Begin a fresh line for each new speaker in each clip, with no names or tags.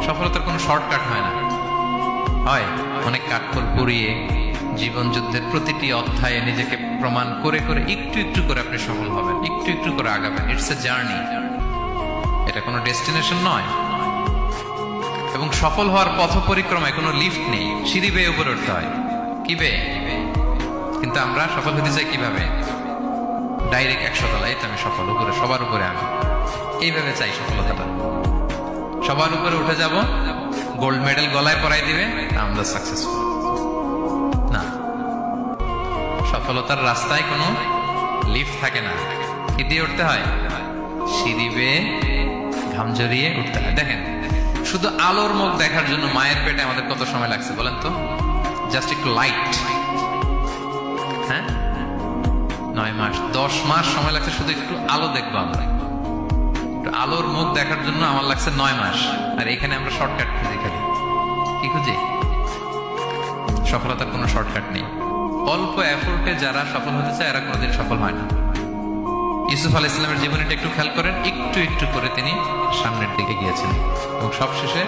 সফলতার কোনো শর্টকাট হয় না, হয় অনেক কাঠখড় পুড়িয়ে জীবন যুদ্ধের প্রতিটি অধ্যায়ে নিজেকে প্রমাণ করে করে একটু একটু করে আপনি সফল হবেন, একটু একটু করে আগাবেন। ইটস এ জার্নি, এটা কোনো ডেস্টিনেশন নয়। এবং সফল হওয়ার পথ পরিক্রমায় কোনো লিফট নেই, সিঁড়ি বেয়ে উপরে উঠতে হয়। কি বেয়ে? কিন্তু আমরা সফল হতে চাই কিভাবে? ডাইরেক্ট 100 তলায় তো আমি সফল, উপরে সবার উপরে আমি, এইভাবে চাই সফলতাটা। সবার উপরে উঠে যাব, গোল্ড মেডেল গলায় পরাই দিবে, আমরা সাকসেসফুল না। সফলতার রাস্তায় কোনো লিফট থাকে না। কি দিয়ে উঠতে হয়? সিঁড়ি বেয়ে ঘাম জড়িয়ে উঠতে হয়। দেখেন, শুধু আলোর মুখ দেখার জন্য মায়ের পেটে আমাদের কত সময় লাগছে বলেন তো? জাস্ট একটু লাইট, হ্যাঁ, 9 মাস 10 মাস সময় লাগছে শুধু একটু আলো দেখবো আমরা। একটু আলোর মুখ দেখার জন্য আমার লাগছে 9 মাস। আর এখানে আমরা শর্টকাট খুঁজি, খালি কি খুঁজি? সফলতার কোনো শর্টকাট নেই। অল্প এফোর্টে যারা সফল হতে চায় এরা কোনোদিন সফল হয় না। ইউসুফ আলাইহিস সালামের জীবনীটা একটু খেয়াল করেন, একটু একটু করে তিনি সামনের দিকে গিয়েছেন এবং সবশেষে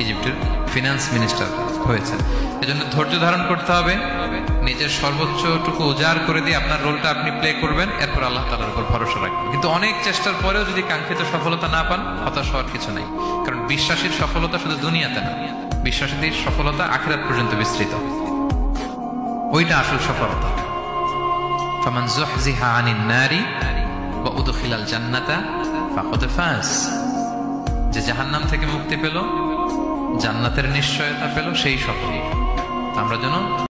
ইজিপ্টের ফিনান্স মিনিস্টার হয়েছেন। এজন্য ধৈর্য ধারণ করতে হবে, নিজের সর্বোচ্চটুকু উজাড় করে দিয়ে আপনার রোলটা আপনি প্লে করবেন, এরপর আল্লাহ তাআলার উপর ভরসা রাখবেন। কিন্তু অনেক চেষ্টার পরেও যদি কাঙ্ক্ষিত সফলতা না পান, হতাশ হওয়ার কিছু নাই। কারণ বিশ্বাসীর সফলতা শুধু দুনিয়াতে না, বিশ্বাসীদের সফলতা আখিরাত পর্যন্ত বিস্তৃত। ওইটা আসল সফলতা। ফামান যুহজিহা আনিন নারি ওয়া উদখিলাল জান্নাতা ফাকাদ ফাজ। যে জাহান্নাম থেকে মুক্তি পেল, জান্নাতের নিশ্চয়তা পেল, সেই সফল। আমরা যেন